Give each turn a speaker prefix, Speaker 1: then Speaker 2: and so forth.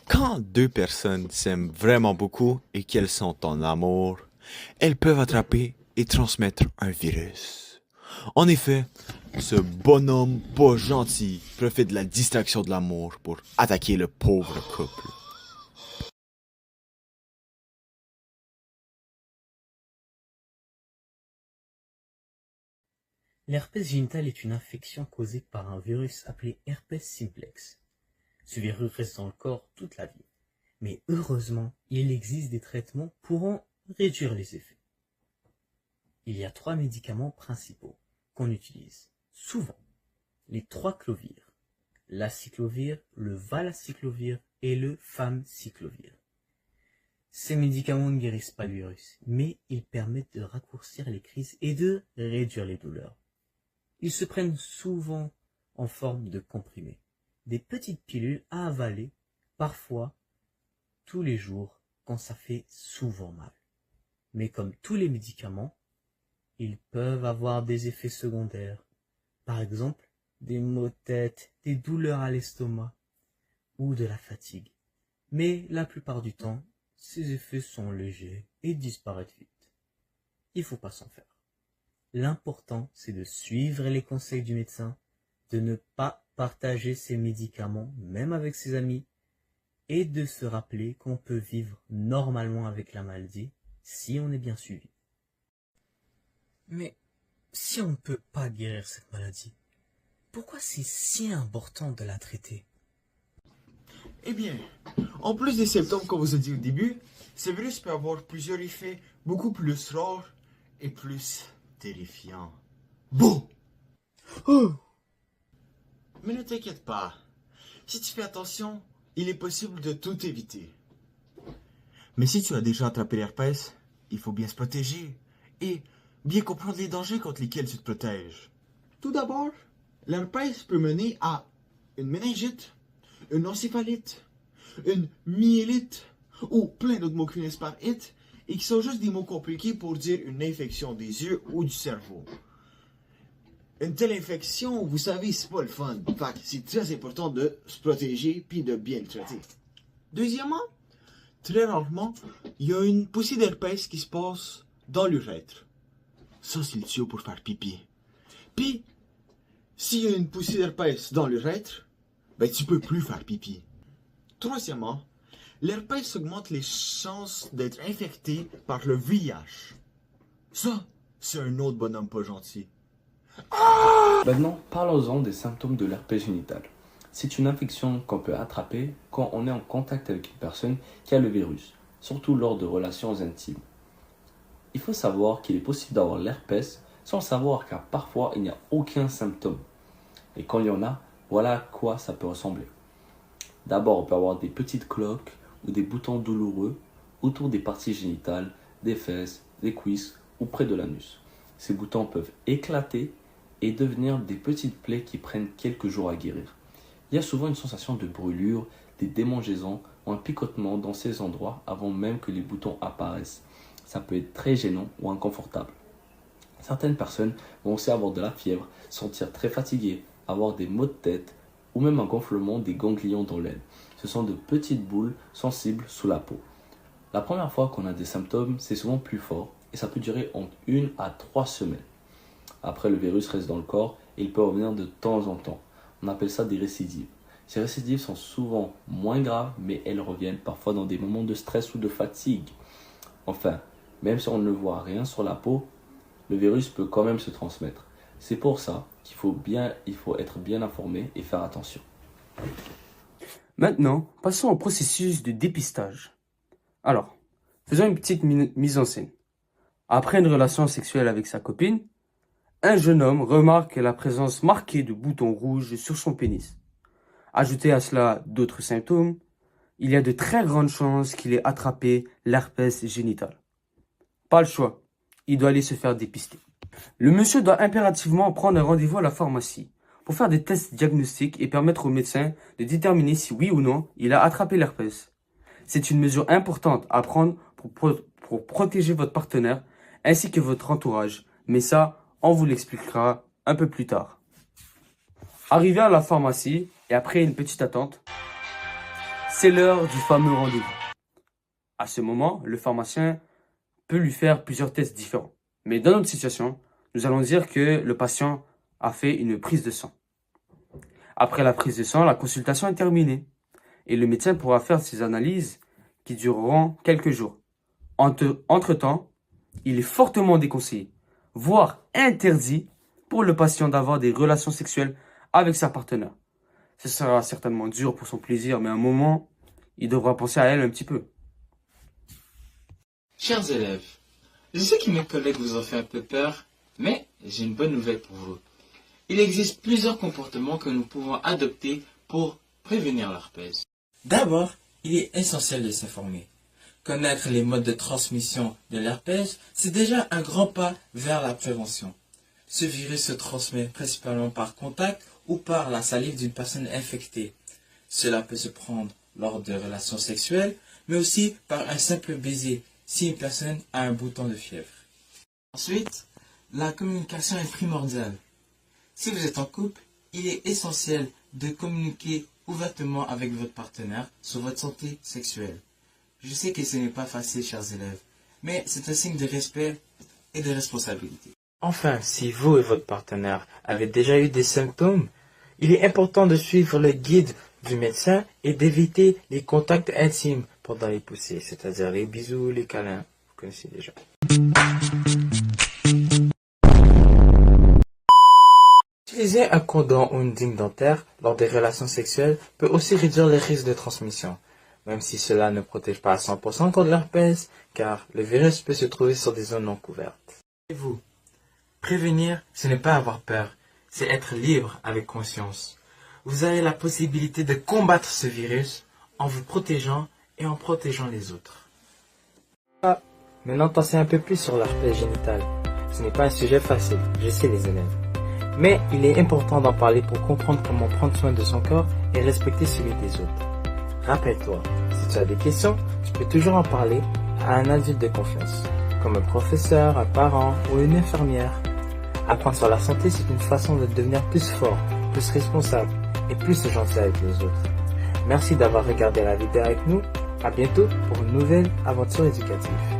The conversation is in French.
Speaker 1: Quand deux personnes s'aiment vraiment beaucoup et qu'elles sont en amour, elles peuvent attraper et transmettre un virus. En effet, ce bonhomme pas gentil profite de la distraction de l'amour pour attaquer le pauvre couple.
Speaker 2: L'herpès génital est une infection causée par un virus appelé herpès simplex. Ce virus reste dans le corps toute la vie. Mais heureusement, il existe des traitements pour en réduire les effets. Il y a 3 médicaments principaux qu'on utilise souvent. Les 3 clovir, l'aciclovir, le valacyclovir et le famciclovir. Ces médicaments ne guérissent pas le virus, mais ils permettent de raccourcir les crises et de réduire les douleurs. Ils se prennent souvent en forme de comprimés, des petites pilules à avaler, parfois tous les jours quand ça fait souvent mal. Mais comme tous les médicaments, ils peuvent avoir des effets secondaires. Par exemple, des maux de tête, des douleurs à l'estomac ou de la fatigue. Mais la plupart du temps, ces effets sont légers et disparaissent vite. Il ne faut pas s'en faire. L'important, c'est de suivre les conseils du médecin, de ne pas partager ses médicaments, même avec ses amis, et de se rappeler qu'on peut vivre normalement avec la maladie si on est bien suivi. Mais si on ne peut pas guérir cette maladie, pourquoi c'est si important de la traiter?
Speaker 3: Eh bien, en plus des symptômes qu'on vous a dit au début, ce virus peut avoir plusieurs effets beaucoup plus rares et plus terrifiants. Bon!
Speaker 2: Oh!
Speaker 3: Mais ne t'inquiète pas. Si tu fais attention, il est possible de tout éviter. Mais si tu as déjà attrapé l'herpès, il faut bien se protéger et bien comprendre les dangers contre lesquels tu te protèges. Tout d'abord, l'herpès peut mener à une méningite, une encéphalite, une myélite ou plein d'autres mots qui finissent par it et qui sont juste des mots compliqués pour dire une infection des yeux ou du cerveau. Une telle infection, vous savez, c'est pas le fun. Fait que c'est très important de se protéger puis de bien le traiter. Deuxièmement, très rarement, il y a une poussée d'herpès qui se passe dans l'urètre. Ça, c'est le tuyau pour faire pipi. Puis, s'il y a une poussée d'herpès dans l'urètre, ben tu peux plus faire pipi. Troisièmement, l'herpès augmente les chances d'être infecté par le VIH. Ça, c'est un autre bonhomme pas gentil.
Speaker 4: Maintenant, parlons-en des symptômes de l'herpès génital. C'est une infection qu'on peut attraper quand on est en contact avec une personne qui a le virus, surtout lors de relations intimes. Il faut savoir qu'il est possible d'avoir l'herpès sans savoir car parfois il n'y a aucun symptôme. Et quand il y en a, voilà à quoi ça peut ressembler. D'abord, on peut avoir des petites cloques ou des boutons douloureux autour des parties génitales, des fesses, des cuisses ou près de l'anus. Ces boutons peuvent éclater et devenir des petites plaies qui prennent quelques jours à guérir. Il y a souvent une sensation de brûlure, des démangeaisons ou un picotement dans ces endroits avant même que les boutons apparaissent. Ça peut être très gênant ou inconfortable. Certaines personnes vont aussi avoir de la fièvre, sentir très fatiguées, avoir des maux de tête ou même un gonflement des ganglions dans l'aine. Ce sont de petites boules sensibles sous la peau. La première fois qu'on a des symptômes, c'est souvent plus fort et ça peut durer entre 1 à 3 semaines. Après, le virus reste dans le corps et il peut revenir de temps en temps. On appelle ça des récidives. Ces récidives sont souvent moins graves, mais elles reviennent parfois dans des moments de stress ou de fatigue. Enfin, même si on ne voit rien sur la peau, le virus peut quand même se transmettre. C'est pour ça qu'il faut être bien informé et faire attention.
Speaker 5: Maintenant, passons au processus de dépistage. Alors, faisons une petite mise en scène. Après une relation sexuelle avec sa copine, un jeune homme remarque la présence marquée de boutons rouges sur son pénis. Ajoutez à cela d'autres symptômes, il y a de très grandes chances qu'il ait attrapé l'herpès génital. Pas le choix, il doit aller se faire dépister. Le monsieur doit impérativement prendre un rendez-vous à la pharmacie pour faire des tests diagnostiques et permettre au médecin de déterminer si oui ou non il a attrapé l'herpès. C'est une mesure importante à prendre pour protéger votre partenaire ainsi que votre entourage, mais ça, on vous l'expliquera un peu plus tard. Arrivé à la pharmacie et après une petite attente, C'est l'heure du fameux rendez-vous. À ce moment, le pharmacien peut lui faire plusieurs tests différents. Mais dans notre situation, nous allons dire que le patient a fait une prise de sang. Après la prise de sang, la consultation est terminée et le médecin pourra faire ses analyses qui dureront quelques jours. Entre-temps, il est fortement déconseillé, voire interdit pour le patient d'avoir des relations sexuelles avec sa partenaire. Ce sera certainement dur pour son plaisir, mais à un moment, il devra penser à elle un petit peu.
Speaker 6: Chers élèves, je sais que mes collègues vous ont fait un peu peur, mais j'ai une bonne nouvelle pour vous. Il existe plusieurs comportements que nous pouvons adopter pour prévenir l'herpès. D'abord, il est essentiel de s'informer. Connaître les modes de transmission de l'herpès, c'est déjà un grand pas vers la prévention. Ce virus se transmet principalement par contact ou par la salive d'une personne infectée. Cela peut se prendre lors de relations sexuelles, mais aussi par un simple baiser si une personne a un bouton de fièvre. Ensuite, la communication est primordiale. Si vous êtes en couple, il est essentiel de communiquer ouvertement avec votre partenaire sur votre santé sexuelle. Je sais que ce n'est pas facile, chers élèves, mais c'est un signe de respect et de responsabilité. Enfin, si vous et votre partenaire avez déjà eu des symptômes, il est important de suivre le guide du médecin et d'éviter les contacts intimes pendant les poussées, c'est-à-dire les bisous, les câlins, vous connaissez déjà. Utiliser un condom ou une dîme dentaire lors des relations sexuelles peut aussi réduire les risques de transmission, même si cela ne protège pas à 100% contre l'herpès, car le virus peut se trouver sur des zones non couvertes. Et vous, prévenir, ce n'est pas avoir peur, c'est être libre avec conscience. Vous avez la possibilité de combattre ce virus en vous protégeant et en protégeant les autres.
Speaker 7: Maintenant, t'en sais un peu plus sur l'herpès génital. Ce n'est pas un sujet facile, je sais les élèves. Mais il est important d'en parler pour comprendre comment prendre soin de son corps et respecter celui des autres. Rappelle-toi, si tu as des questions, tu peux toujours en parler à un adulte de confiance, comme un professeur, un parent ou une infirmière. Apprendre sur la santé, c'est une façon de devenir plus fort, plus responsable et plus gentil avec les autres. Merci d'avoir regardé la vidéo avec nous. À bientôt pour une nouvelle aventure éducative.